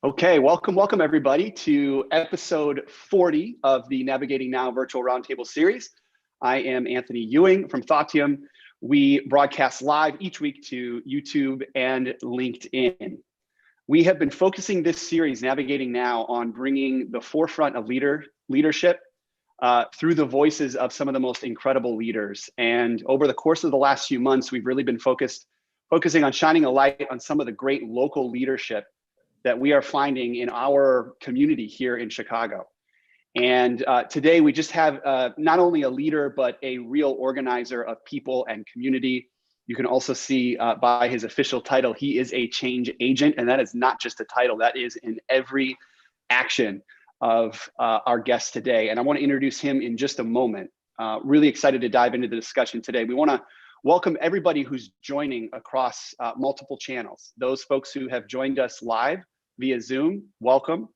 Okay, welcome everybody to episode 40 of the Navigating Now virtual roundtable series. I am Anthony Ewing from Thoughtium. We broadcast live each week to YouTube and LinkedIn. We have been focusing this series, Navigating Now, on bringing the forefront of leadership through the voices of some of the most incredible leaders. And over the course of the last few months, we've really been focusing on shining a light on some of the great local leadership that we are finding in our community here in Chicago. And today we just have not only a leader, but a real organizer of people and community. You can also see by his official title, he is a change agent. And that is not just a title, that is in every action of our guest today. And I want to introduce him in just a moment. Really excited to dive into the discussion today. We want to welcome everybody who's joining across multiple channels. Those folks who have joined us live via Zoom, welcome.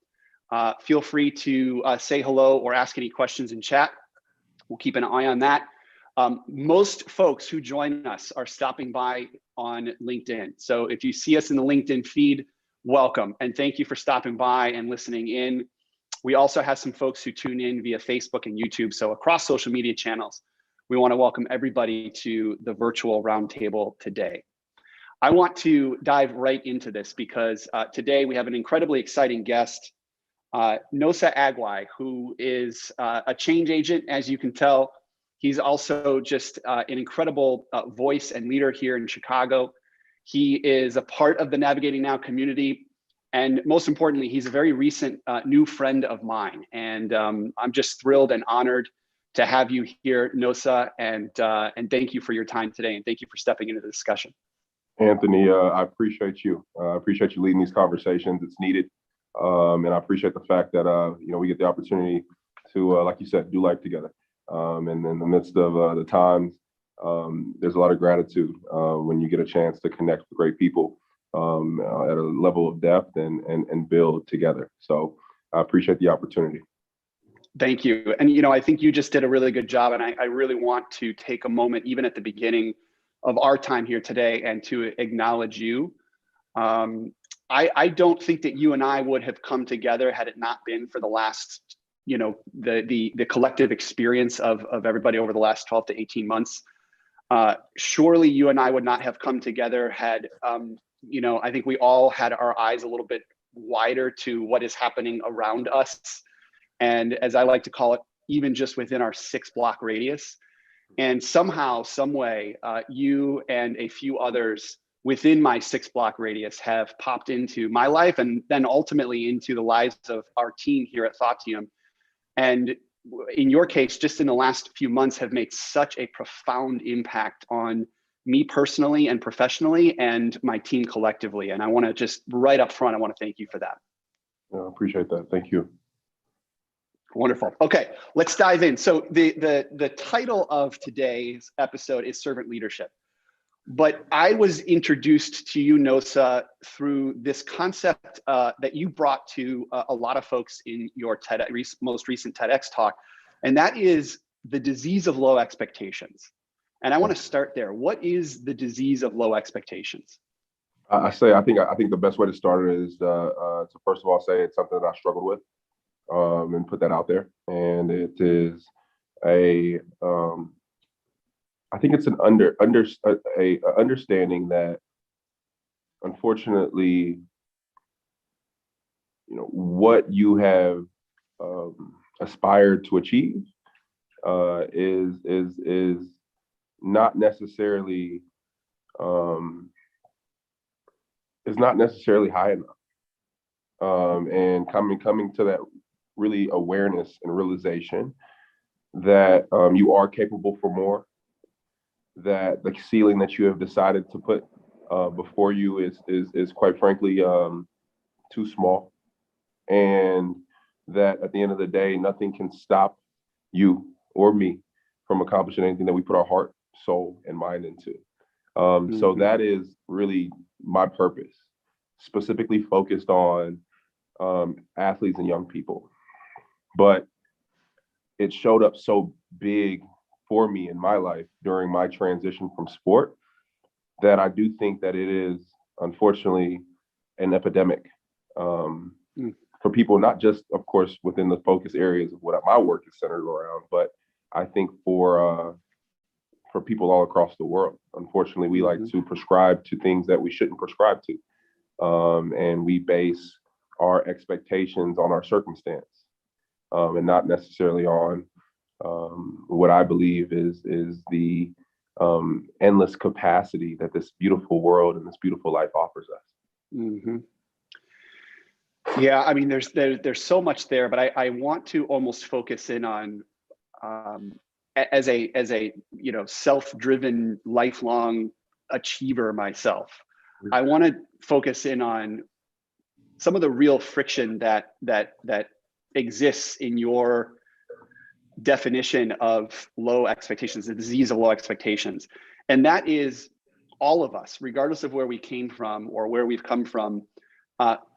Feel free to say hello or ask any questions in chat. We'll keep an eye on that. Most folks who join us are stopping by on LinkedIn. So if you see us in the LinkedIn feed, welcome. And thank you for stopping by and listening in. We also have some folks who tune in via Facebook and YouTube. So across social media channels, we want to welcome everybody to the virtual roundtable today. I want to dive right into this because today we have an incredibly exciting guest, Nosa Eguae, who is a change agent, as you can tell. He's also just an incredible voice and leader here in Chicago. He is a part of the Navigating Now community. And most importantly, he's a very recent new friend of mine. And I'm just thrilled and honored to have you here, Nosa, and thank you for your time today, and thank you for stepping into the discussion. Anthony, I appreciate you. I appreciate you leading these conversations. It's needed, and I appreciate the fact that we get the opportunity to, like you said, do life together. And in the midst of the times, there's a lot of gratitude when you get a chance to connect with great people at a level of depth and build together. So I appreciate the opportunity. Thank you. And, I think you just did a really good job. And I really want to take a moment, even at the beginning of our time here today, and to acknowledge you. I don't think that you and I would have come together had it not been for the last, the collective experience of everybody over the last 12 to 18 months. Surely you and I would not have come together had, I think we all had our eyes a little bit wider to what is happening around us. And as I like to call it, even just within our 6-block radius. And somehow, some way, you and a few others within my 6-block radius have popped into my life and then ultimately into the lives of our team here at Thoughtium. And in your case, just in the last few months have made such a profound impact on me personally and professionally and my team collectively. And I want to just right up front, I want to thank you for that. I appreciate that. Thank you. Wonderful. Okay, let's dive in. So the title of today's episode is Servant Leadership. But I was introduced to you, Nosa, through this concept that you brought to a lot of folks in your most recent TEDx talk, and that is the disease of low expectations. And I want to start there. What is the disease of low expectations? I think the best way to start it is to first of all say it's something that I struggled with. And put that out there. And it is I think it's an understanding that, unfortunately, what you have aspired to achieve is not necessarily high enough. And coming to that really awareness and realization that you are capable for more, that the ceiling that you have decided to put before you is quite frankly too small, and that at the end of the day, nothing can stop you or me from accomplishing anything that we put our heart, soul, and mind into. So that is really my purpose, specifically focused on athletes and young people. But it showed up so big for me in my life during my transition from sport that I do think that it is, unfortunately, an epidemic for people, not just, of course, within the focus areas of what my work is centered around, but I think for people all across the world. Unfortunately, we like to prescribe to things that we shouldn't prescribe to. And we base our expectations on our circumstance, and not necessarily on what I believe is the endless capacity that this beautiful world and this beautiful life offers us. Mm-hmm. Yeah, I mean, there's so much there, but I want to almost focus in on as a self-driven, lifelong achiever myself. I want to focus in on some of the real friction that exists in your definition of low expectations, the disease of low expectations. And that is all of us, regardless of where we came from or where we've come from,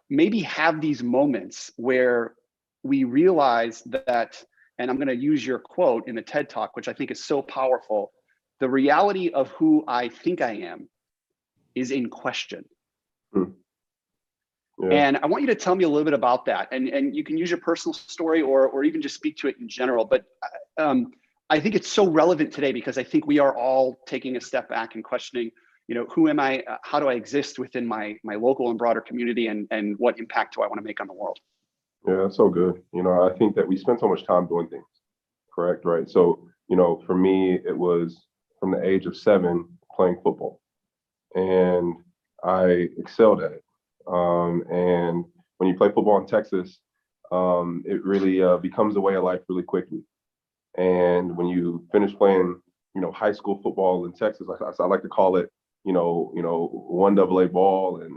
maybe have these moments where we realize that, and I'm going to use your quote in the TED Talk, which I think is so powerful, the reality of who I think I am is in question. Yeah. And I want you to tell me a little bit about that. And you can use your personal story or even just speak to it in general. But I think it's so relevant today because I think we are all taking a step back and questioning, who am I? How do I exist within my local and broader community? And what impact do I want to make on the world? Yeah, that's so good. I think that we spend so much time doing things, correct? Right. So, for me, it was from the age of 7 playing football, and I excelled at it. And when you play football in Texas, it really becomes a way of life really quickly. And when you finish playing, high school football in Texas, I like to call it, 1AA ball and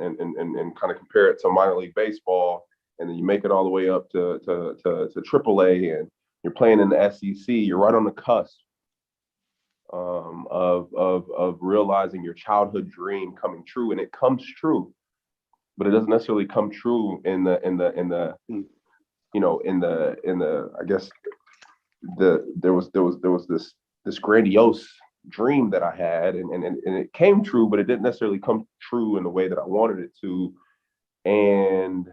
kind of compare it to minor league baseball. And then you make it all the way up to AAA, and you're playing in the SEC. You're right on the cusp of realizing your childhood dream coming true, and it comes true. But it doesn't necessarily come true in the I guess there was this grandiose dream that I had, and it came true, but it didn't necessarily come true in the way that I wanted it to. And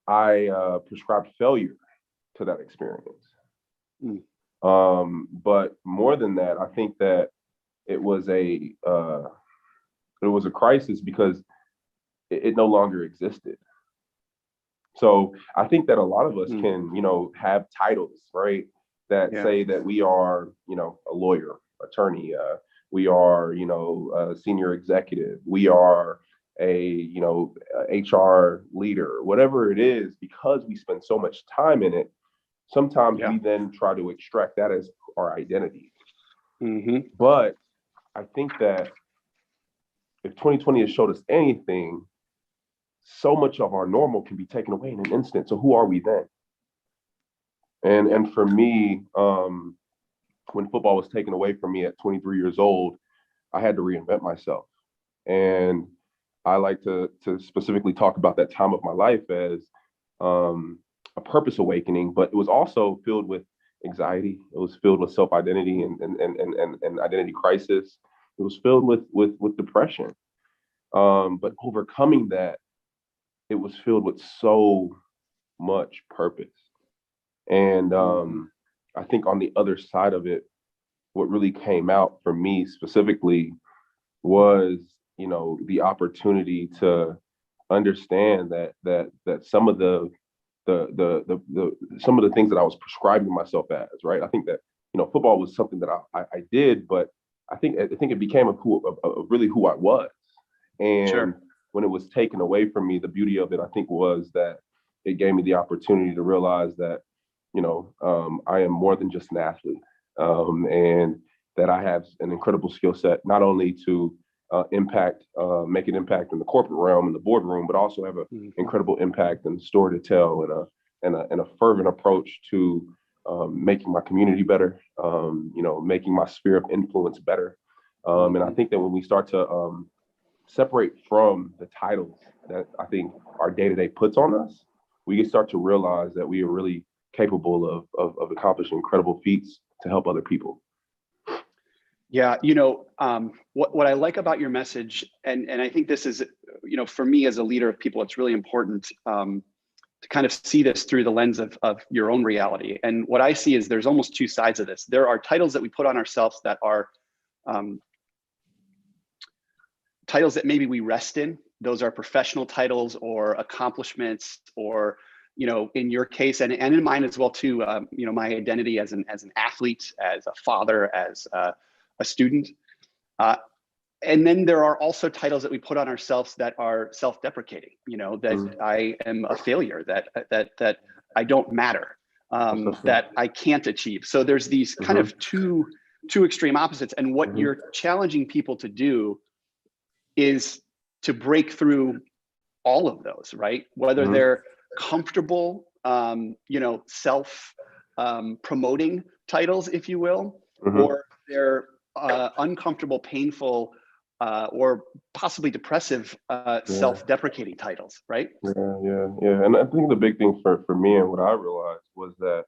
I prescribed failure to that experience. But more than that, I think that it was a crisis because it no longer existed. So I think that a lot of us can, have titles, right, that say that we are, a lawyer, attorney, we are, a senior executive, we are a, HR leader, whatever it is, because we spend so much time in it. Sometimes we then try to extract that as our identity. But I think that if 2020 has showed us anything, so much of our normal can be taken away in an instant. So who are we then? And for me, when football was taken away from me at 23 years old, I had to reinvent myself. And I like to specifically talk about that time of my life as a purpose awakening, but it was also filled with anxiety. It was filled with self-identity and identity crisis. It was filled with depression. But overcoming that, it was filled with so much purpose. And I think on the other side of it, what really came out for me specifically was, the opportunity to understand that some of the some of the things that I was prescribing myself as, right? I think that, football was something that I did, but I think it became really who I was. And when it was taken away from me, the beauty of it, I think, was that it gave me the opportunity to realize that, I am more than just an athlete, and that I have an incredible skill set, not only to make an impact in the corporate realm, in the boardroom, but also have an incredible impact and story to tell, and a fervent approach to making my community better, making my sphere of influence better. And I think that when we start to separate from the titles that I think our day-to-day puts on us, we can start to realize that we are really capable of accomplishing incredible feats to help other people. Yeah, what I like about your message, and I think this is, for me as a leader of people, it's really important to kind of see this through the lens of your own reality. And what I see is there's almost two sides of this. There are titles that we put on ourselves that are titles that maybe we rest in. Those are professional titles or accomplishments, or in your case and in mine as well too. My identity as an athlete, as a father, as a student. And then there are also titles that we put on ourselves that are self-deprecating, that I am a failure, that I don't matter, that I can't achieve. So there's these kind of two extreme opposites. And what you're challenging people to do is to break through all of those, right? Whether they're comfortable, self promoting titles, if you will, or they're uncomfortable, painful, or possibly depressive, self-deprecating titles, right? Yeah. And I think the big thing for me and what I realized was that,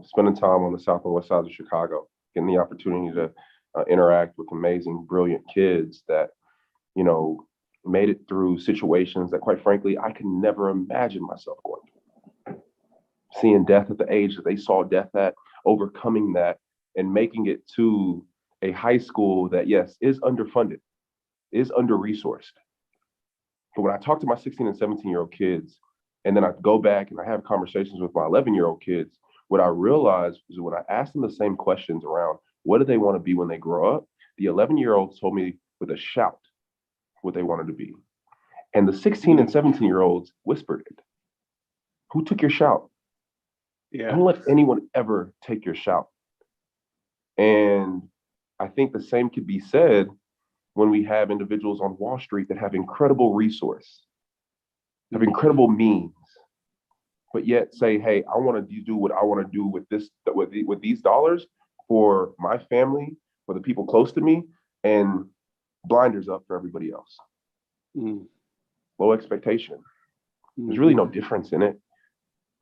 spending time on the south and west sides of Chicago, getting the opportunity to interact with amazing, brilliant kids that, made it through situations that, quite frankly, I could never imagine myself going through. Seeing death at the age that they saw death at, overcoming that, and making it to a high school that, yes, is underfunded, is under-resourced. But when I talk to my 16 and 17-year-old kids, and then I go back and I have conversations with my 11-year-old kids, what I realized is when I asked them the same questions around what do they want to be when they grow up, the 11-year-olds told me with a shout what they wanted to be. And the 16 and 17-year-olds whispered it. Who took your shout? Yeah. Don't let anyone ever take your shout. And I think the same could be said when we have individuals on Wall Street that have incredible resource, have incredible means, but yet say, hey, I want to do what I want to do with with these dollars for my family, for the people close to me, and blinders up for everybody else. Low expectation. There's really no difference in it.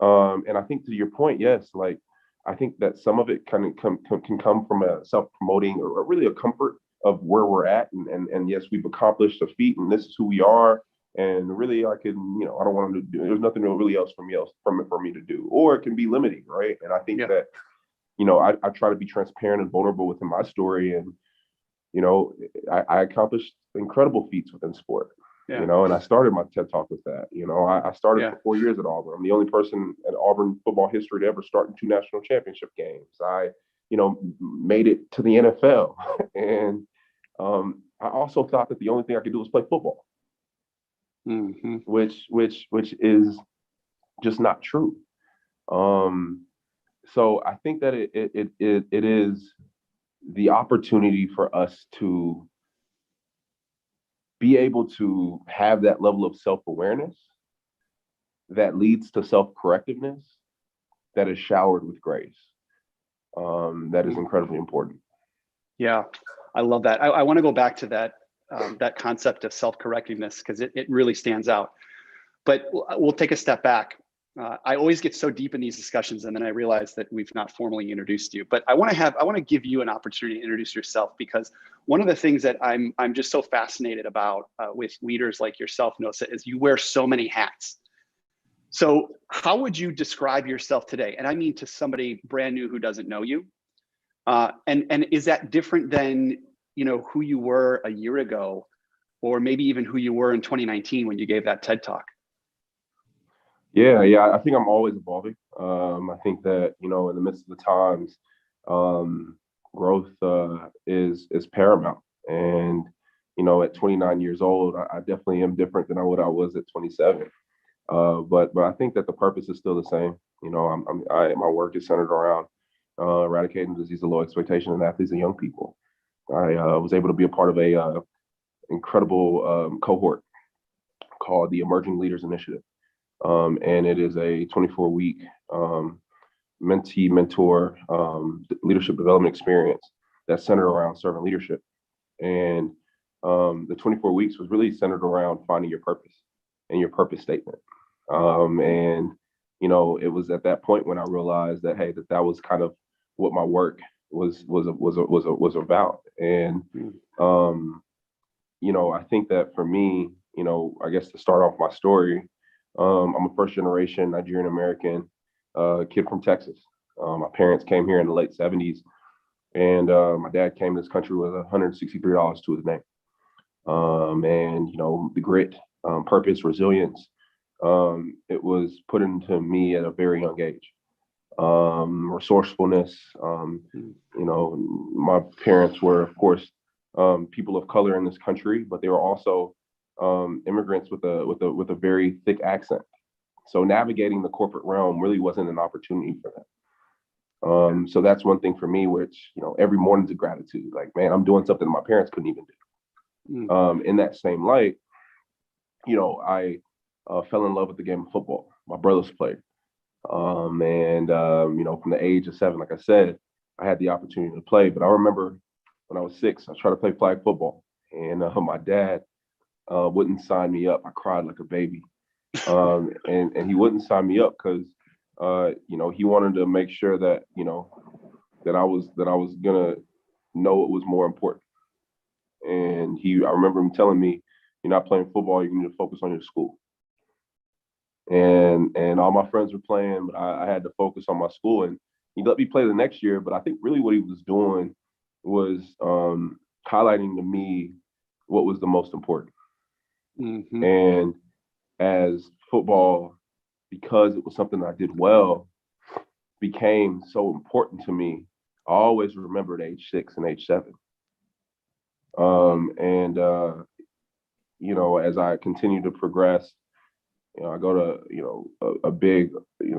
And I think to your point, yes, like I think that some of it can come from a self-promoting or really a comfort of where we're at. And yes, we've accomplished a feat and this is who we are. And really I can, I don't want to do, there's nothing really else for me to do, or it can be limiting. Right. And I think that, I try to be transparent and vulnerable within my story. And, I accomplished incredible feats within sport. And I started my TED Talk with that. I started for 4 years at Auburn. I'm the only person in Auburn football history to ever start in 2 national championship games. I, made it to the NFL. And I also thought that the only thing I could do was play football, which is just not true. So I think that it is the opportunity for us to be able to have that level of self-awareness that leads to self-correctiveness that is showered with grace. That is incredibly important. Yeah, I love that. I want to go back to that concept of self-correctiveness because it really stands out. But we'll take a step back. I always get so deep in these discussions, and then I realize that we've not formally introduced you. But I want to give you an opportunity to introduce yourself, because one of the things that I'm just so fascinated about with leaders like yourself, Nosa, is you wear so many hats. So how would you describe yourself today? And I mean to somebody brand new who doesn't know you. And is that different than who you were a year ago, or maybe even who you were in 2019 when you gave that TED Talk? Yeah. I think I'm always evolving. I think that, in the midst of the times, growth is paramount. And, at 29 years old, I definitely am different than what I was at 27. But I think that the purpose is still the same. My work is centered around eradicating the disease of low expectation in athletes and young people. I was able to be a part of a incredible cohort called the Emerging Leaders Initiative. And it is a 24-week mentee mentor leadership development experience that's centered around servant leadership. And the 24 weeks was really centered around finding your purpose and your purpose statement. And it was at that point when I realized that, hey, that was kind of what my work was about. And I think that for me, I guess to start off my story, I'm a first generation Nigerian American kid from Texas. My parents came here in the late 70s, and my dad came to this country with $163 to his name. And the grit, purpose, resilience, it was put into me at a very young age. Resourcefulness. My parents were, of course, people of color in this country, but they were also immigrants with a very thick accent. So navigating the corporate realm really wasn't an opportunity for them. So that's one thing for me, which every morning's a gratitude. Like, man, I'm doing something my parents couldn't even do. In that same light, I fell in love with the game of football. My brothers played. From the age of 7, like I said, I had the opportunity to play. But I remember when I was 6, I tried to play flag football, and my dad wouldn't sign me up. I cried like a baby, and he wouldn't sign me up because he wanted to make sure that that I was gonna know what was more important. And I remember him telling me, "You're not playing football. You need to focus on your school." And all my friends were playing, but I had to focus on my school. And he let me play the next year, but I think really what he was doing was highlighting to me what was the most important. And as football, because it was something I did well, became so important to me, I always remembered age 6 and age 7. As I continue to progress, I go to a big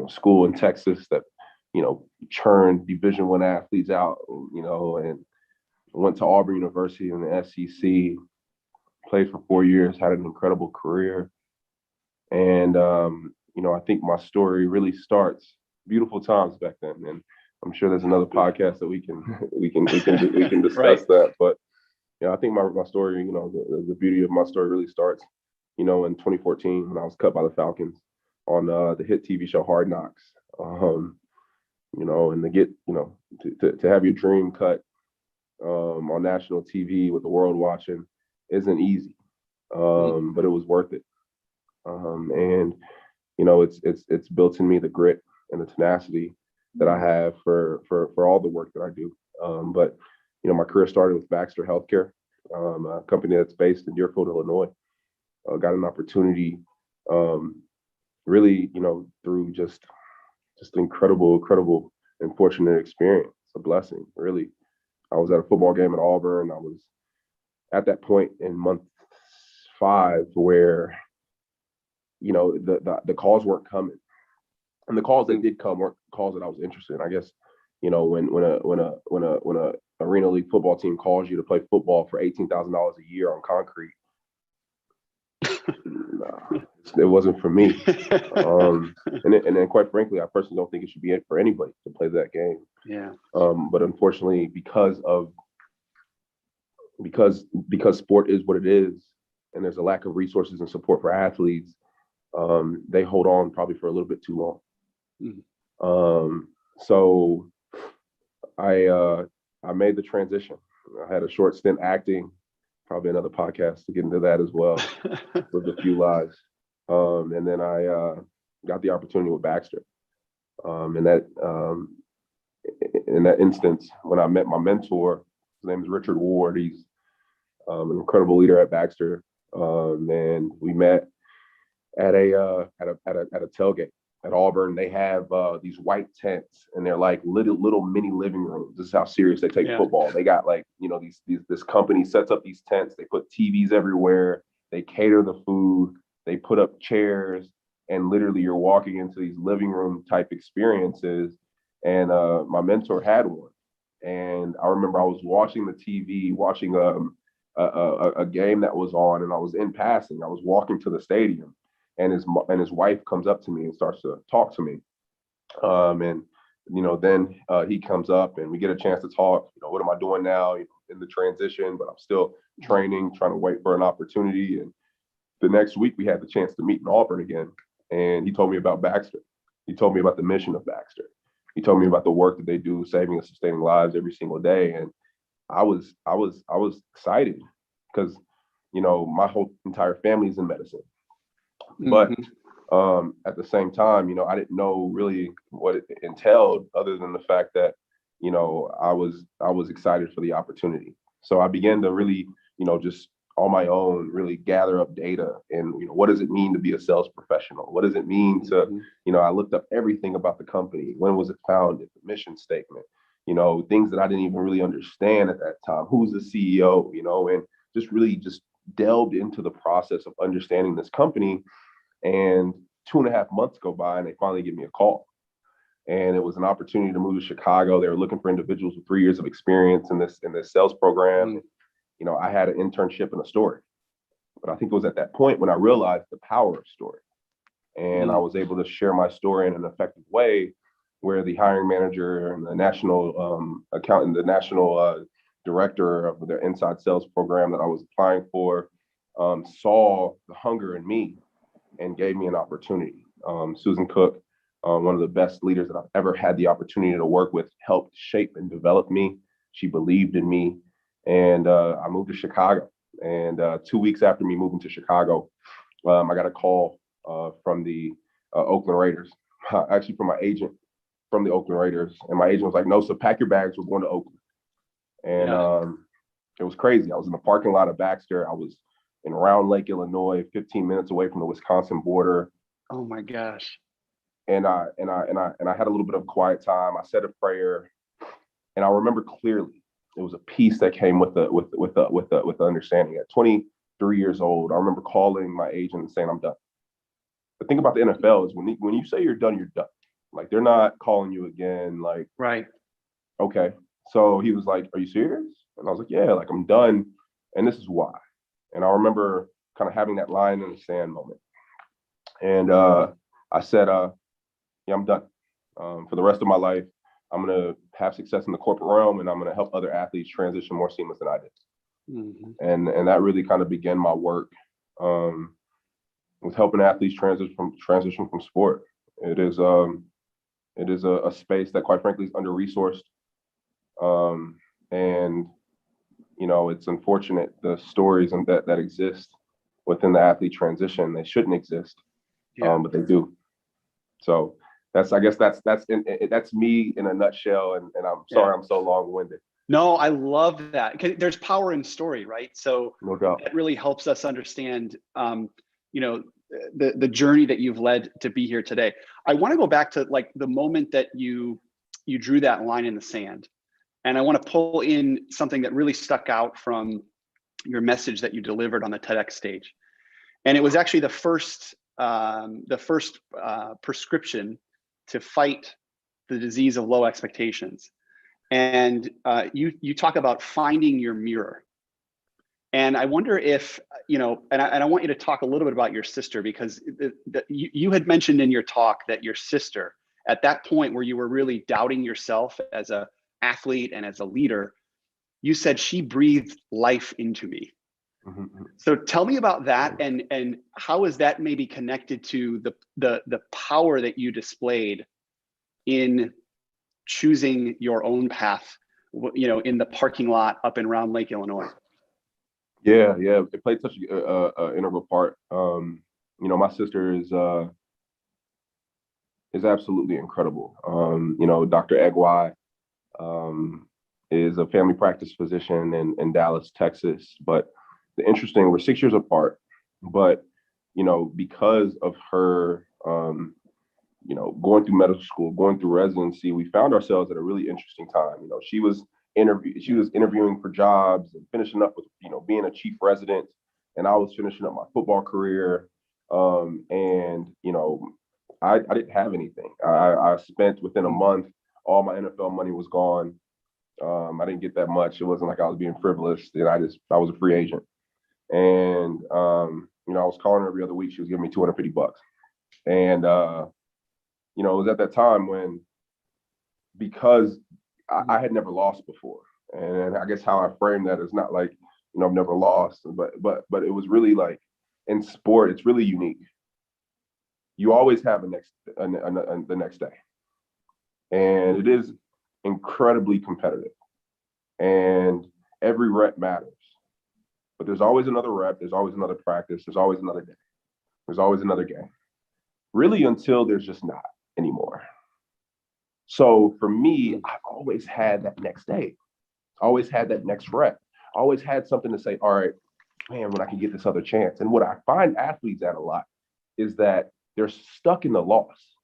school in Texas that churned Division I athletes out, and went to Auburn University in the SEC, played for 4 years, had an incredible career. And I think my story really starts beautiful times back then. And I'm sure there's another podcast that we can discuss Right. that. But I think my story, the beauty of my story really starts, in 2014 when I was cut by the Falcons on the hit TV show Hard Knocks. And to get, to have your dream cut on national TV with the world watching isn't easy, but it was worth it. It's built in me the grit and the tenacity that I have for all the work that I do. But my career started with Baxter Healthcare, a company that's based in Deerfield, Illinois. Got an opportunity, really, through just incredible and fortunate experience, a blessing, really. I was at a football game at Auburn. I was at that point in month 5 where, the calls weren't coming, and the calls that did come weren't calls that I was interested in. I guess, when a Arena League football team calls you to play football for $18,000 a year on concrete, it wasn't for me. And then quite frankly, I personally don't think it should be it for anybody to play that game. Yeah. But unfortunately, because sport is what it is, and there's a lack of resources and support for athletes, they hold on probably for a little bit too long. So I made the transition. I had a short stint acting, probably another podcast to get into that as well, with a few lives. And then I got the opportunity with Baxter. In that instance, when I met my mentor, his name is Richard Ward. He's an incredible leader at Baxter. And we met at a tailgate at Auburn. They have these white tents, and they're like little mini living rooms. This is how serious they take football. They got this company sets up these tents. They put TVs everywhere. They cater the food. They put up chairs, and literally you're walking into these living room type experiences. And my mentor had one, and I remember I was watching the TV, watching a game that was on, and I was in passing. I was walking to the stadium, and his wife comes up to me and starts to talk to me. Then he comes up and we get a chance to talk. What am I doing now? In the transition, but I'm still training, trying to wait for an opportunity. And the next week we had the chance to meet in Auburn again. And he told me about Baxter. He told me about the mission of Baxter. He told me about the work that they do, saving and sustaining lives every single day. And I was excited because, my whole entire family is in medicine. But at the same time, I didn't know really what it entailed, other than the fact that, I was excited for the opportunity. So I began to really, just on my own, really gather up data and, what does it mean to be a sales professional? What does it mean to, I looked up everything about the company. When was it founded? The mission statement, things that I didn't even really understand at that time. Who's the CEO, and just really just delved into the process of understanding this company. And 2.5 months go by and they finally give me a call. And it was an opportunity to move to Chicago. They were looking for individuals with 3 years of experience in this sales program. I had an internship and a story. But I think it was at that point when I realized the power of story. And I was able to share my story in an effective way, where the hiring manager and the national accountant, the national director of the inside sales program that I was applying for, saw the hunger in me and gave me an opportunity. Susan Cook, one of the best leaders that I've ever had the opportunity to work with, helped shape and develop me. She believed in me. And I moved to Chicago. And 2 weeks after me moving to Chicago, I got a call from the Oakland Raiders, actually from my agent from the Oakland Raiders. And my agent was like, Nosa, pack your bags, we're going to Oakland. And it was crazy. I was in the parking lot of Baxter. I was in Round Lake, Illinois, 15 minutes away from the Wisconsin border. Oh my gosh. And I had a little bit of quiet time. I said a prayer, and I remember clearly it was a peace that came with the understanding. At 23 years old, I remember calling my agent and saying, I'm done. The thing about the NFL is when you say you're done, you're done. Like, they're not calling you again. Like, right. Okay. So he was like, are you serious? And I was like, yeah, like, I'm done. And this is why. And I remember kind of having that line in the sand moment. And I said, yeah, I'm done. For the rest of my life, I'm going to have success in the corporate realm, and I'm going to help other athletes transition more seamless than I did. And that really kind of began my work with helping athletes transition from sport. It is a space that, quite frankly, is under-resourced. And, it's unfortunate, the stories that exist within the athlete transition. They shouldn't exist, but they do. So I guess that's me in a nutshell. And I'm sorry I'm so long-winded. No, I love that. 'Cause there's power in story, right? So no doubt. That really helps us understand, the journey that you've led to be here today. I want to go back to like the moment that you drew that line in the sand. And I want to pull in something that really stuck out from your message that you delivered on the TEDx stage. And it was actually the first prescription to fight the disease of low expectations. And you talk about finding your mirror. And I wonder if, and I want you to talk a little bit about your sister, because you had mentioned in your talk that your sister, at that point where you were really doubting yourself as a athlete and as a leader, you said she breathed life into me. So tell me about that, and how is that maybe connected to the power that you displayed in choosing your own path, in the parking lot up in Round Lake, Illinois? Yeah, it played such an integral part. My sister is absolutely incredible. Dr. Eguae is a family practice physician in Dallas, Texas. But we're 6 years apart, but because of her going through medical school, going through residency, we found ourselves at a really interesting time. She was interviewing for jobs and finishing up with being a chief resident, and I was finishing up my football career. And I didn't have anything. I spent, within a month, all my NFL money was gone. I didn't get that much. It wasn't like I was being frivolous. And I was a free agent. And I was calling her every other week. She was giving me $250. And it was at that time when, because I had never lost before. And I guess how I frame that is not like, I've never lost, but it was really like, in sport, it's really unique. You always have the next day. And it is incredibly competitive. And every rep matters. But there's always another rep, there's always another practice, there's always another day, there's always another game. Really until there's just not anymore. So for me, I always had that next day, always had that next rep, always had something to say, all right, man, when I can get this other chance. And what I find athletes at a lot is that they're stuck in the loss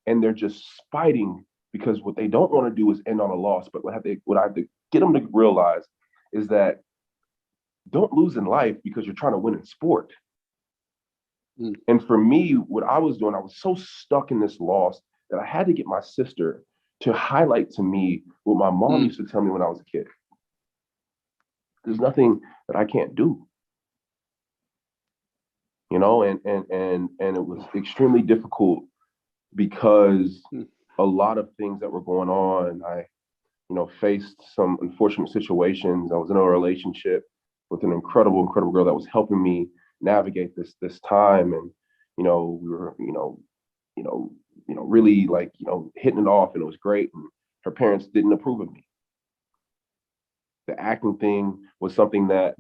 and they're just fighting because what they don't want to do is end on a loss. But what I have to get them to realize is that don't lose in life because you're trying to win in sport. And for me, what I was doing, I was so stuck in this loss that I had to get my sister to highlight to me what my mom used to tell me when I was a kid. There's nothing that I can't do. You know, and it was extremely difficult because a lot of things that were going on. I, faced some unfortunate situations. I was in a relationship with an incredible girl that was helping me navigate this time, and we were really like hitting it off, and it was great. And her parents didn't approve of me. The acting thing was something that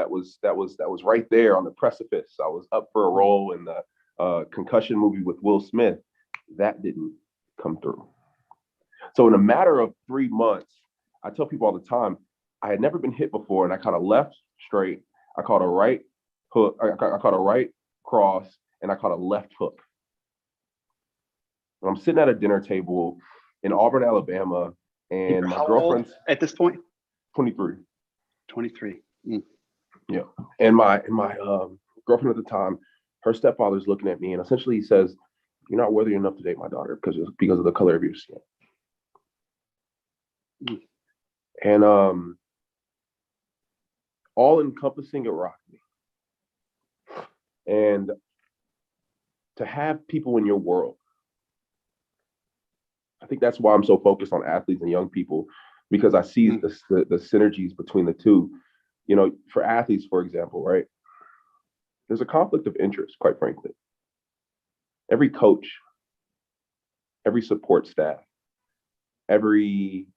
was right there on the precipice. I was up for a role in the concussion movie with Will Smith. That didn't come through. So in a matter of 3 months, I tell people all the time, I had never been hit before, and I caught a left straight, I caught a right hook, I caught a right cross, and I caught a left hook. And I'm sitting at a dinner table in Auburn, Alabama, and my girlfriend's at this point 23. 23. Yeah. And my girlfriend at the time, her stepfather's looking at me, and essentially he says, "You're not worthy enough to date my daughter because of the color of your skin." And all encompassing, it rocked me. And to have people in your world, I think that's why I'm so focused on athletes and young people, because I see the synergies between the two. For athletes, for example, right? There's a conflict of interest, quite frankly. Every coach, every support staff, every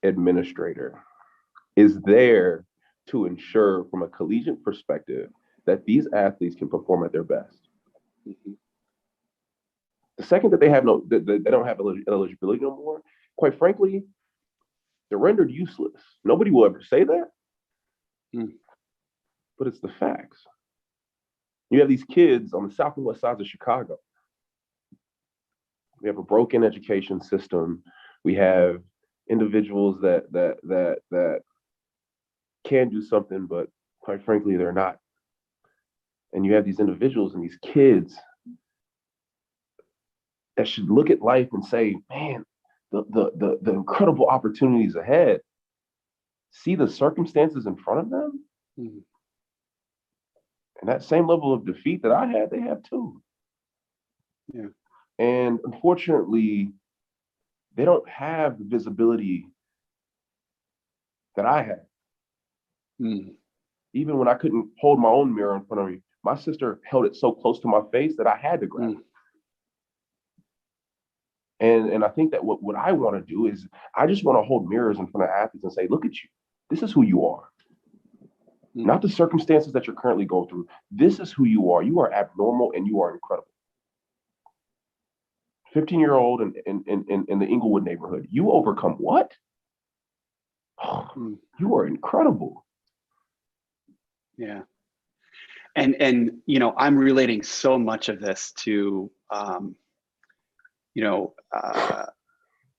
administrator is there to ensure, from a collegiate perspective, that these athletes can perform at their best. The second that they don't have eligibility no more, quite frankly, they're rendered useless. Nobody will ever say that, but it's the facts. You have these kids on the south and west sides of Chicago. We have a broken education system. We have individuals that can do something, but quite frankly, they're not. And you have these individuals and these kids that should look at life and say, man, the incredible opportunities ahead. See the circumstances in front of them. And that same level of defeat that I had, they have too. Yeah. And unfortunately, they don't have the visibility that I had. Even when I couldn't hold my own mirror in front of me, my sister held it so close to my face that I had to grab it. And I think that what I want to do is I just want to hold mirrors in front of athletes and say, look at you. This is who you are. Not the circumstances that you're currently going through. This is who you are. You are abnormal and you are incredible. 15-year-old in the Inglewood neighborhood. You overcome what? You are incredible. Yeah. And I'm relating so much of this to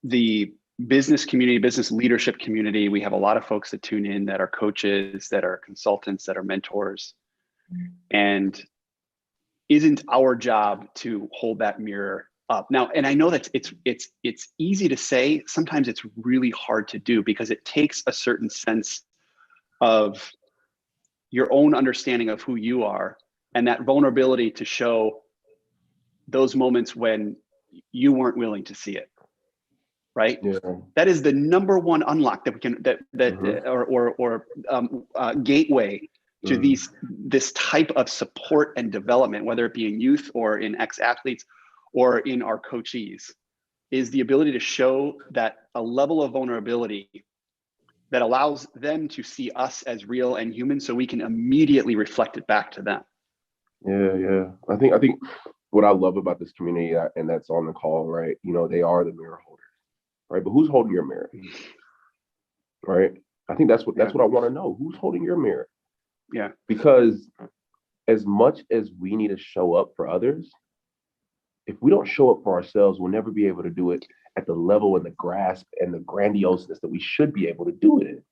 the business community, business leadership community. We have a lot of folks that tune in that are coaches, that are consultants, that are mentors. And isn't our job to hold that mirror up? Now, and I know that it's easy to say, sometimes it's really hard to do because it takes a certain sense of your own understanding of who you are and that vulnerability to show those moments when you weren't willing to see it. Right. Yeah. That is the number one unlock that we can gateway to this type of support and development, whether it be in youth or in ex-athletes or in our coachees. is the ability to show that a level of vulnerability that allows them to see us as real and human, so we can immediately reflect it back to them. Yeah. I think what I love about this community, and that's on the call, right? They are the mirror holders, right? But who's holding your mirror, right? I think that's what I want to know. Who's holding your mirror? Yeah. Because as much as we need to show up for others, if we don't show up for ourselves, we'll never be able to do it at the level and the grasp and the grandioseness that we should be able to do it in.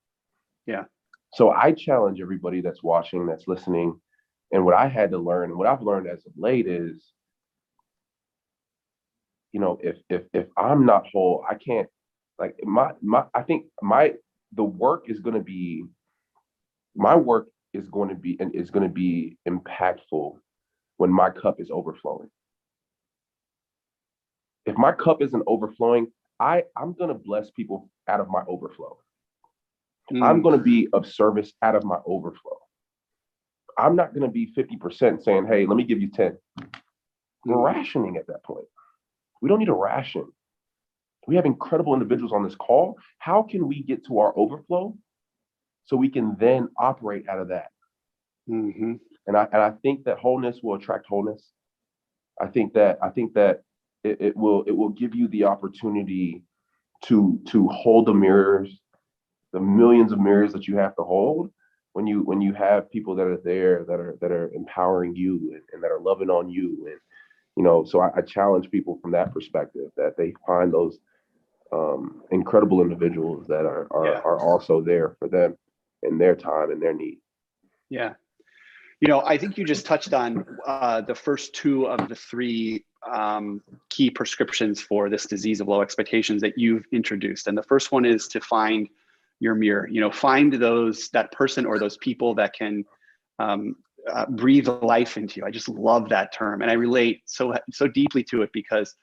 Yeah. So I challenge everybody that's watching, that's listening, and what I had to learn, and what I've learned as of late is, if I'm not whole, I can't, like, I think the work is going to be, my work is going to be impactful when my cup is overflowing. If my cup isn't overflowing, I'm going to bless people out of my overflow. I'm going to be of service out of my overflow. I'm not going to be 50% saying, hey, let me give you 10. We're rationing at that point. We don't need a ration. We have incredible individuals on this call. How can we get to our overflow so we can then operate out of that? Mm-hmm. And I think that wholeness will attract wholeness. I think that it will give you the opportunity to hold the mirrors, the millions of mirrors that you have to hold, when you have people that are there that are empowering you and that are loving on you. And so I challenge people from that perspective, that they find those incredible individuals that are also there for them in their time and their need. Yeah. I think you just touched on the first two of the three key prescriptions for this disease of low expectations that you've introduced. And the first one is to find your mirror, find that person or those people that can breathe life into you. I just love that term. And I relate so deeply to it because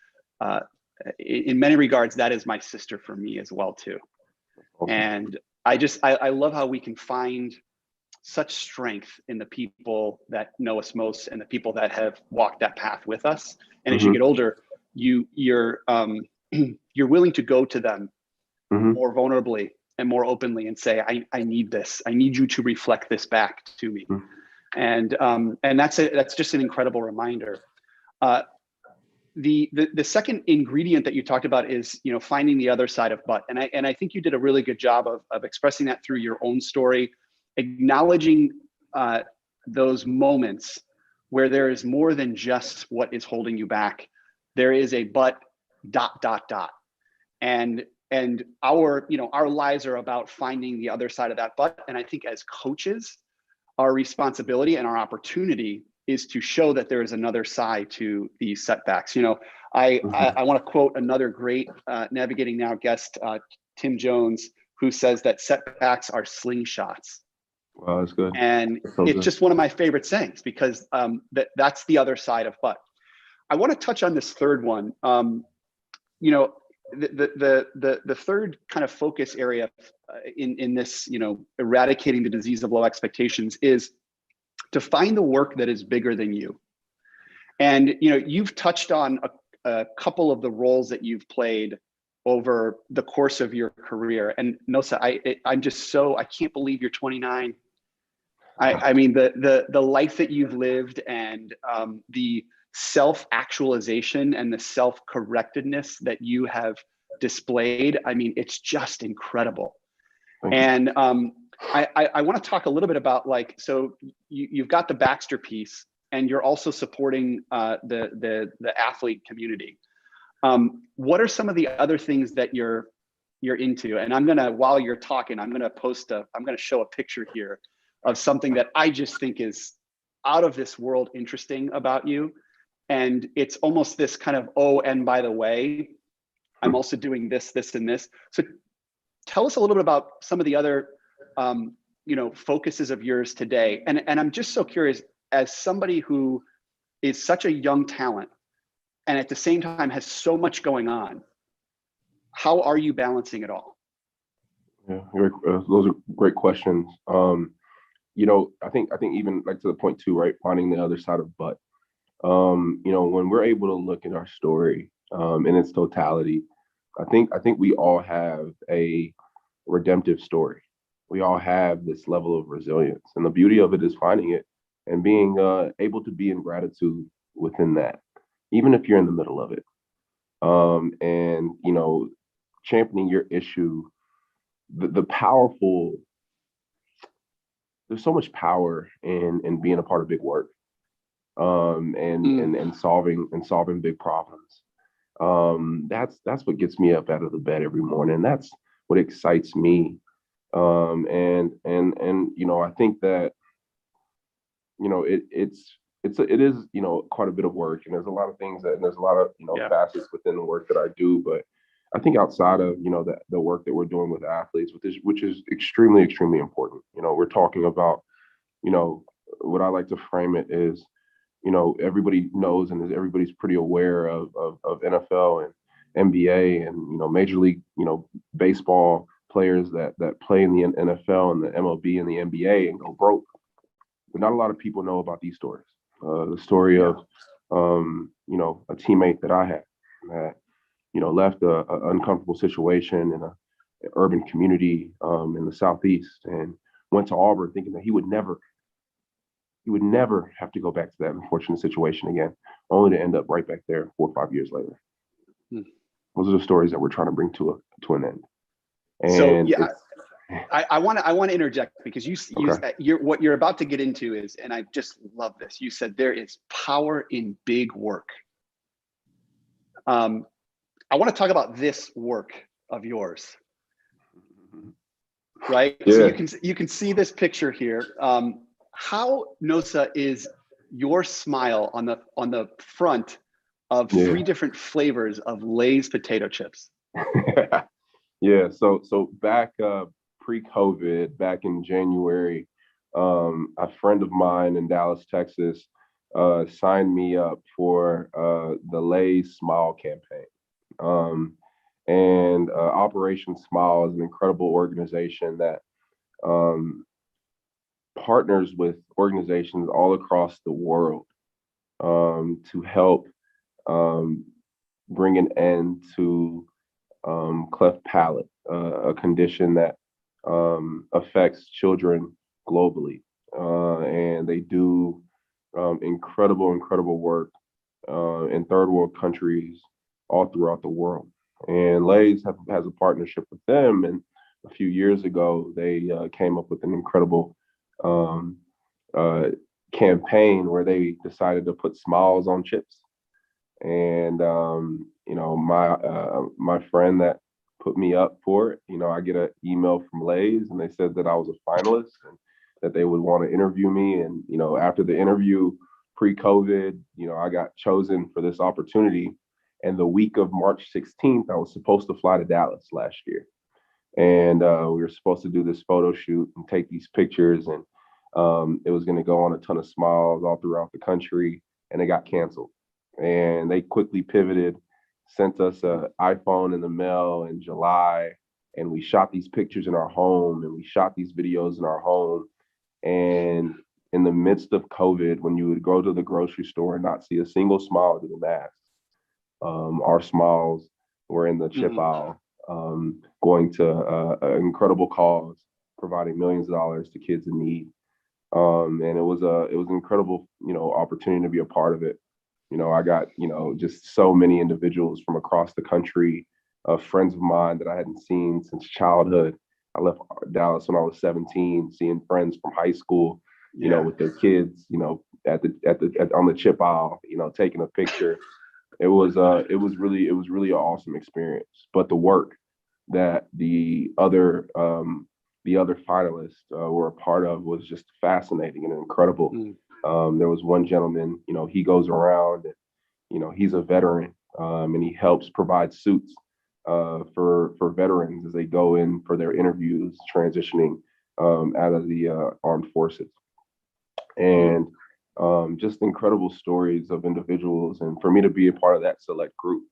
in many regards, that is my sister for me as well too. Okay. And I love how we can find such strength in the people that know us most and the people that have walked that path with us. And as you get older, you're willing to go to them more vulnerably and more openly and say, I need this. I need you to reflect this back to me. And that's just an incredible reminder. The second ingredient that you talked about is, finding the other side of but. And I think you did a really good job of expressing that through your own story, acknowledging those moments where there is more than just what is holding you back. There is a but ... And our lives are about finding the other side of that but. And I think as coaches, our responsibility and our opportunity is to show that there is another side to these setbacks. I want to quote another great Navigating Now guest, Tim Jones, who says that setbacks are slingshots. Wow, that's good. And it's just one of my favorite sayings, because that's the other side of but. I want to touch on this third one. The third kind of focus area in this, eradicating the disease of low expectations, is to find the work that is bigger than you. And you've touched on a couple of the roles that you've played over the course of your career. And Nosa, I can't believe you're 29. I mean, the life that you've lived and the self-actualization and the self-correctedness that you have displayed, I mean, it's just incredible. And I want to talk a little bit about, so you've got the Baxter piece, and you're also supporting the athlete community. What are some of the other things that you're into? And while you're talking, I'm gonna show a picture here of something that I just think is out of this world interesting about you. And it's almost this kind of, oh, and by the way, I'm also doing this, this, and this. So tell us a little bit about some of the other focuses of yours today. And I'm just so curious, as somebody who is such a young talent and at the same time has so much going on, how are you balancing it all? Yeah, those are great questions. I think even to the point too, right? Finding the other side of but. When we're able to look at our story, in its totality. I think we all have a redemptive story. We all have this level of resilience, and the beauty of it is finding it and being able to be in gratitude within that, even if you're in the middle of it. And championing your issue, the powerful. There's so much power in being a part of big work, and solving big problems. That's what gets me up out of the bed every morning. That's what excites me. And I think that it is quite a bit of work, and there's a lot of things and there's a lot of facets within the work that I do. But I think outside of the work that we're doing with athletes, which is extremely important. We're talking about what I like to frame it is everybody knows and everybody's pretty aware of NFL and NBA and Major League baseball players that play in the NFL and the MLB and the NBA and go broke. But not a lot of people know about these stories. The story of a teammate that I had that left a uncomfortable situation in an urban community in the Southeast and went to Auburn thinking that he would never have to go back to that unfortunate situation again, only to end up right back there 4 or 5 years later. Those are the stories that we're trying to bring to an end. And so I want to interject because what you're about to get into is, and I just love this. You said there is power in big work. I want to talk about this work of yours, right? Yeah. So you can see this picture here. How, Nosa, is your smile on the front of 3 different flavors of Lay's potato chips? Yeah. So back pre-COVID, back in January, a friend of mine in Dallas, Texas, signed me up for the Lay's Smile campaign. And Operation Smile is an incredible organization that partners with organizations all across the world to help bring an end to cleft palate, a condition that affects children globally. And they do incredible work in third world countries all throughout the world. And Lay's has a partnership with them. And a few years ago, they came up with an incredible campaign where they decided to put smiles on chips. And my friend that put me up for it, I get an email from Lay's, and they said that I was a finalist and that they would want to interview me. And after the interview pre-COVID, I got chosen for this opportunity. And the week of March 16th, I was supposed to fly to Dallas last year. And we were supposed to do this photo shoot and take these pictures. And it was going to go on a ton of smiles all throughout the country. And it got canceled. And they quickly pivoted, sent us an iPhone in the mail in July. And we shot these pictures in our home, and we shot these videos in our home. And in the midst of COVID, when you would go to the grocery store and not see a single smile to the mask, our smiles were in the chip aisle, going to an incredible cause, providing millions of dollars to kids in need. And it was an incredible, opportunity to be a part of it. I got, just so many individuals from across the country, friends of mine that I hadn't seen since childhood. I left Dallas when I was 17, seeing friends from high school, with their kids, on the chip aisle, taking a picture. It was really an awesome experience. But the work that the other finalists were a part of was just fascinating and incredible. There was one gentleman, he goes around and, he's a veteran, and he helps provide suits for veterans as they go in for their interviews, transitioning out of the armed forces. And just incredible stories of individuals. And for me to be a part of that select group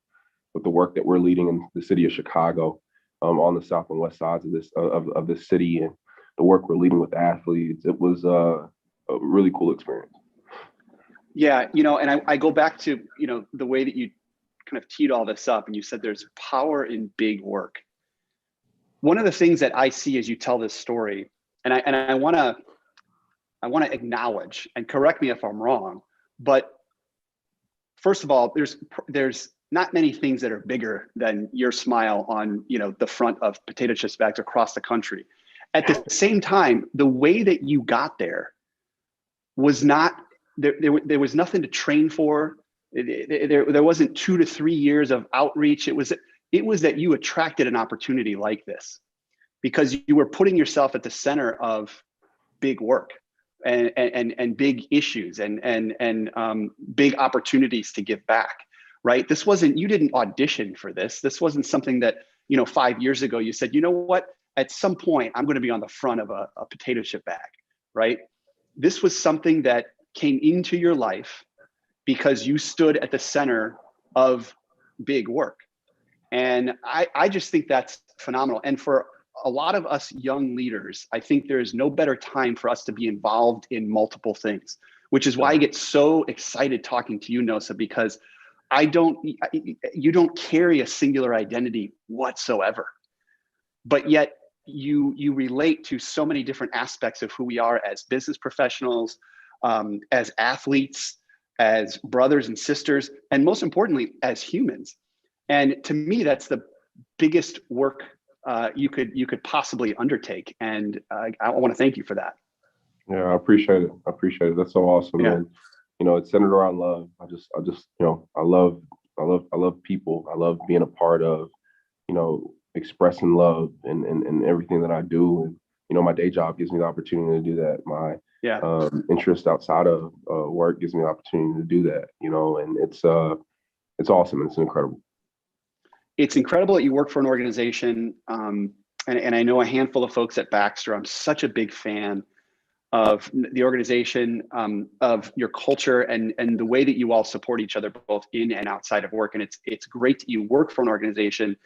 with the work that we're leading in the city of Chicago, on the south and west sides of this city, and the work we're leading with athletes, it was a really cool experience. Yeah, and I go back to, the way that you kind of teed all this up and you said there's power in big work. One of the things that I see as you tell this story, and I want to acknowledge, and correct me if I'm wrong, but first of all, there's not many things that are bigger than your smile on, the front of potato chips bags across the country. At the same time, the way that you got there was not there was nothing to train for. There wasn't 2 to 3 years of outreach. It was that you attracted an opportunity like this because you were putting yourself at the center of big work and big issues and big opportunities to give back, right? You didn't audition for this. This wasn't something that, 5 years ago you said, you know what, at some point I'm going to be on the front of a potato chip bag, right? This was something that came into your life because you stood at the center of big work. And I just think that's phenomenal. And for a lot of us young leaders, I think there is no better time for us to be involved in multiple things, which is why I get so excited talking to you, Nosa, because you don't carry a singular identity whatsoever, but yet you relate to so many different aspects of who we are as business professionals, as athletes, as brothers and sisters, and most importantly, as humans. And to me, that's the biggest work you could possibly undertake. And I want to thank you for that. Yeah, I appreciate it. That's so awesome. Yeah. And it's centered around love. I just I love people. I love being a part of, expressing love and everything that I do. And my day job gives me the opportunity to do that. My interest outside of work gives me the opportunity to do that. And it's awesome. It's incredible. It's incredible that you work for an organization, and I know a handful of folks at Baxter. I'm such a big fan of the organization, of your culture, and the way that you all support each other both in and outside of work. And it's great that you work for an organization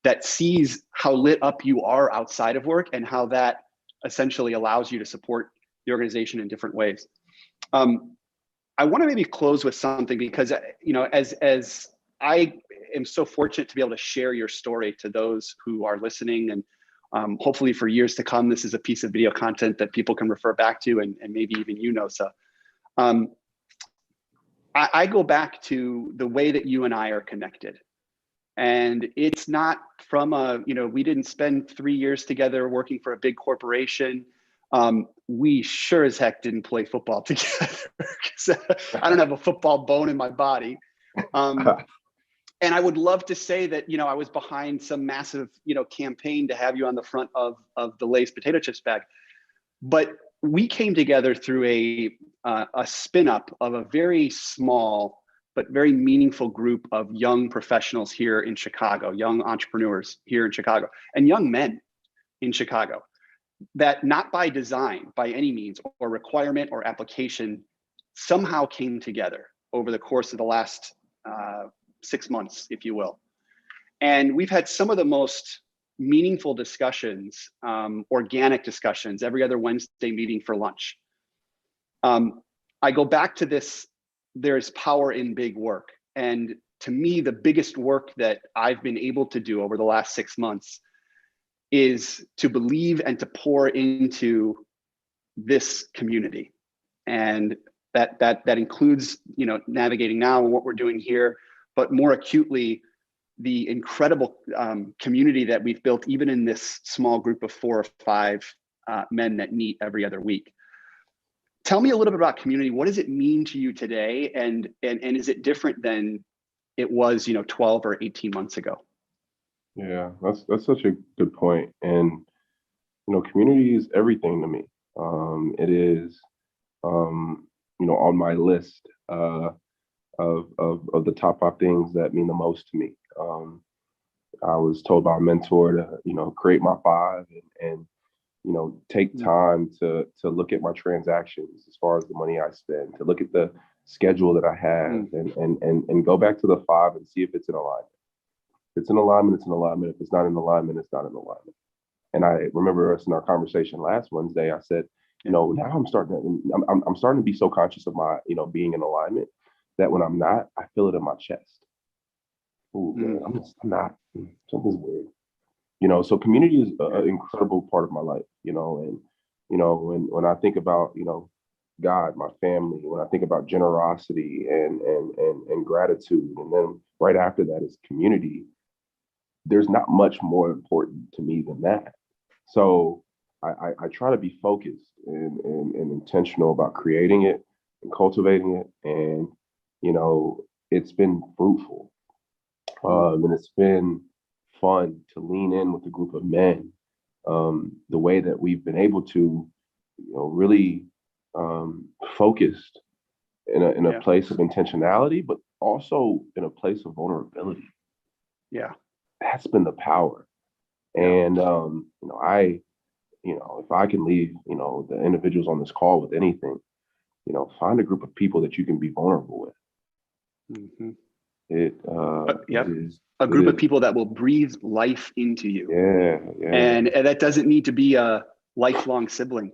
that sees how lit up you are outside of work and how that essentially allows you to support the organization in different ways. I want to maybe close with something because, as I am so fortunate to be able to share your story to those who are listening, and hopefully for years to come, this is a piece of video content that people can refer back to, and maybe even you, Nosa. I go back to the way that you and I are connected. And it's not from we didn't spend 3 years together working for a big corporation. We sure as heck didn't play football together. I don't have a football bone in my body. And I would love to say that, I was behind some massive, campaign to have you on the front of the Lay's potato chips bag. But we came together through a spin up of a very small but very meaningful group of young professionals here in Chicago, young entrepreneurs here in Chicago, and young men in Chicago, that not by design, by any means, or requirement or application, somehow came together over the course of the last 6 months, if you will. And we've had some of the most meaningful discussions, organic discussions, every other Wednesday meeting for lunch. I go back to this, there's power in big work. And to me, the biggest work that I've been able to do over the last 6 months is to believe and to pour into this community. And that includes, navigating now and what we're doing here, but more acutely, the incredible community that we've built, even in this small group of 4 or 5 men that meet every other week. Tell me a little bit about community. What does it mean to you today? And is it different than it was, 12 or 18 months ago? Yeah, that's such a good point. And, community is everything to me. It is, on my list of the top 5 things that mean the most to me. I was told by a mentor to, create my 5 and take time to look at my transactions as far as the money I spend, to look at the schedule that I have and go back to the 5 and see if it's in alignment. If it's in alignment, it's in alignment. If it's not in alignment, it's not in alignment. And I remember us in our conversation last Wednesday, I said, now I'm starting to be so conscious of my, being in alignment that when I'm not, I feel it in my chest. ooh, man, I'm not, something's weird. So community is an incredible part of my life, and, when I think about, God, my family, when I think about generosity and gratitude, and then right after that is community, there's not much more important to me than that. So I try to be focused and intentional about creating it and cultivating it. And, it's been fruitful. And it's been fun to lean in with a group of men. The way that we've been able to, really focused in a place of intentionality, but also in a place of vulnerability. Yeah. That's been the power. And if I can leave, the individuals on this call with anything, find a group of people that you can be vulnerable with. Mm-hmm. It is a group of people that will breathe life into you. Yeah. And that doesn't need to be a lifelong sibling.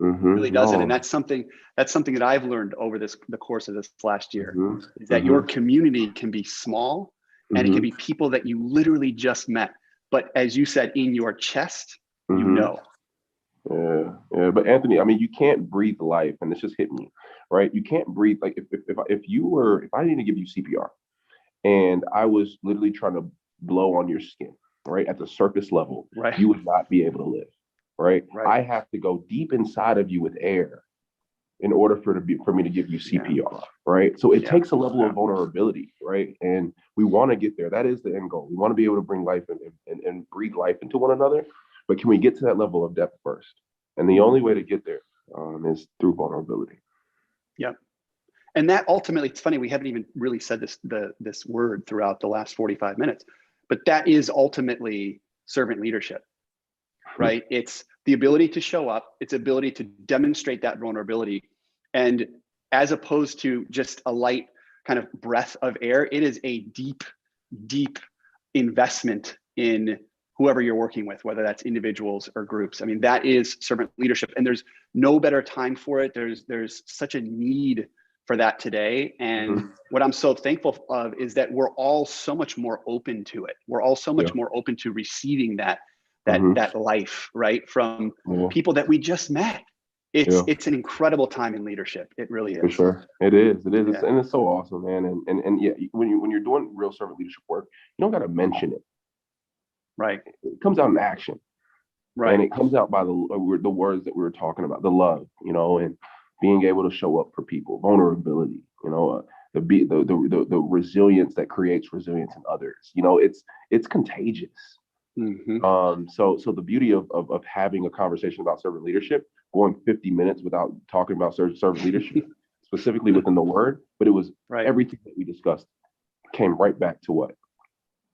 Mm-hmm. It really doesn't. No. And that's something that I've learned over the course of this last year, Mm-hmm. is that your community can be small, and it can be people that you literally just met. But as you said, in your chest, Yeah. But Anthony, I mean, you can't breathe life, and this just hit me, right? You can't breathe. Like if I need to give you CPR and I was literally trying to blow on your skin, right, at the surface level, right, you would not be able to live, right? I have to go deep inside of you with air in order for me to give you CPR, right? So it takes a level of vulnerability, right? And we want to get there. That is the end goal. We want to be able to bring life and breathe life into one another. But can we get to that level of depth first? And the only way to get there is through vulnerability. Yeah. And that ultimately, it's funny, we haven't even really said this word throughout the last 45 minutes, but that is ultimately servant leadership, right? It's the ability to show up, it's ability to demonstrate that vulnerability. And as opposed to just a light kind of breath of air, it is a deep, deep investment in whoever you're working with, whether that's individuals or groups. I mean, that is servant leadership, and there's no better time for it. There's such a need for that today. And what I'm so thankful of is that we're all so much more open to it. We're all so much more open to receiving that life, right, from people that we just met. It's an incredible time in leadership. It really is. For sure. It is. Yeah. And it's so awesome, man. And yeah, when you're doing real servant leadership work, you don't got to mention it. Right. It comes out in action. Right. And it comes out by the words that we were talking about, the love, and being able to show up for people, vulnerability, the resilience that creates resilience in others. It's contagious. So the beauty of having a conversation about servant leadership, going 50 minutes without talking about servant leadership, specifically within the word, but it was everything that we discussed came right back to what?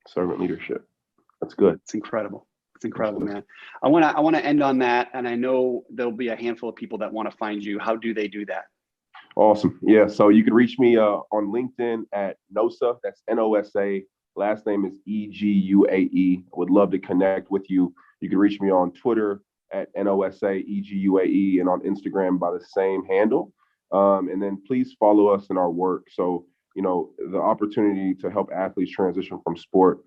Servant leadership. That's good. It's incredible. It's incredible, man. I want to end on that, and I know there'll be a handful of people that want to find you. How do they do that? Awesome. Yeah. So you can reach me on LinkedIn at Nosa. That's Nosa. Last name is Eguae. I would love to connect with you. You can reach me on Twitter at Nosa Eguae and on Instagram by the same handle. And then please follow us in our work. So, the opportunity to help athletes transition from sport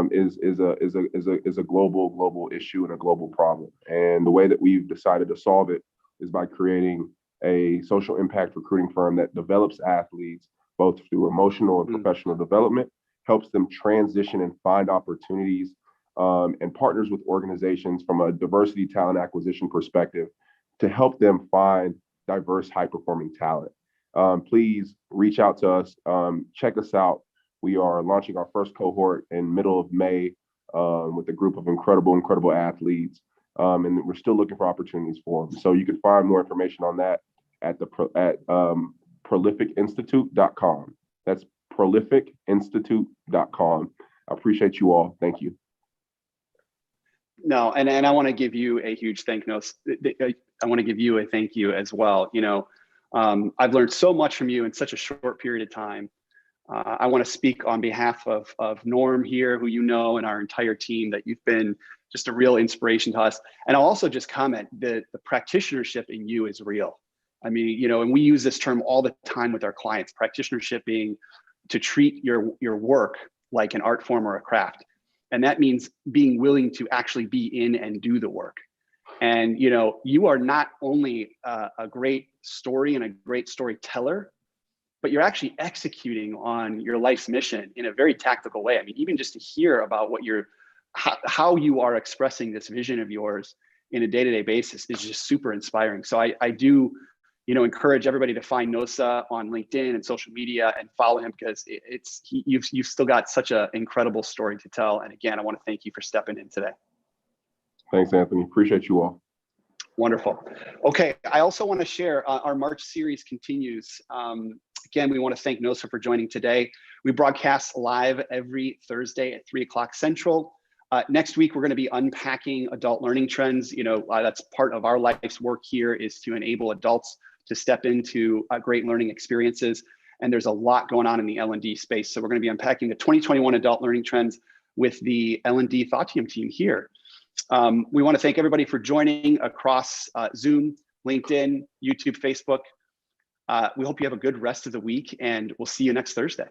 is a global issue and a global problem. And the way that we've decided to solve it is by creating a social impact recruiting firm that develops athletes both through emotional and professional development, helps them transition and find opportunities, and partners with organizations from a diversity talent acquisition perspective to help them find diverse, high-performing talent. Please reach out to us. Check us out. We are launching our first cohort in middle of May with a group of incredible athletes. And we're still looking for opportunities for them. So you can find more information on that at prolificinstitute.com. That's prolificinstitute.com. I appreciate you all. Thank you. No, and I want to give you a huge thank you. I want to give you a thank you as well. I've learned so much from you in such a short period of time. I want to speak on behalf of Norm here, who and our entire team, that you've been just a real inspiration to us. And I'll also just comment that the practitionership in you is real. I mean, and we use this term all the time with our clients, practitionership being to treat your work like an art form or a craft. And that means being willing to actually be in and do the work. And, you know, you are not only a great story and a great storyteller, but you're actually executing on your life's mission in a very tactical way. I mean, even just to hear about what how you are expressing this vision of yours in a day-to-day basis is just super inspiring. So I do, you know, encourage everybody to find Nosa on LinkedIn and social media and follow him, because you've still got such an incredible story to tell. And again, I want to thank you for stepping in today. Thanks, Anthony. Appreciate you all. Wonderful. Okay, I also want to share our March series continues. Again, we want to thank Nosa for joining today. We broadcast live every Thursday at 3 o'clock Central. Next week, we're going to be unpacking adult learning trends. You know, that's part of our life's work here, is to enable adults to step into great learning experiences. And there's a lot going on in the L&D space. So we're going to be unpacking the 2021 adult learning trends with the L&D Thoughtium team here. We want to thank everybody for joining across Zoom, LinkedIn, YouTube, Facebook. We hope you have a good rest of the week, and we'll see you next Thursday.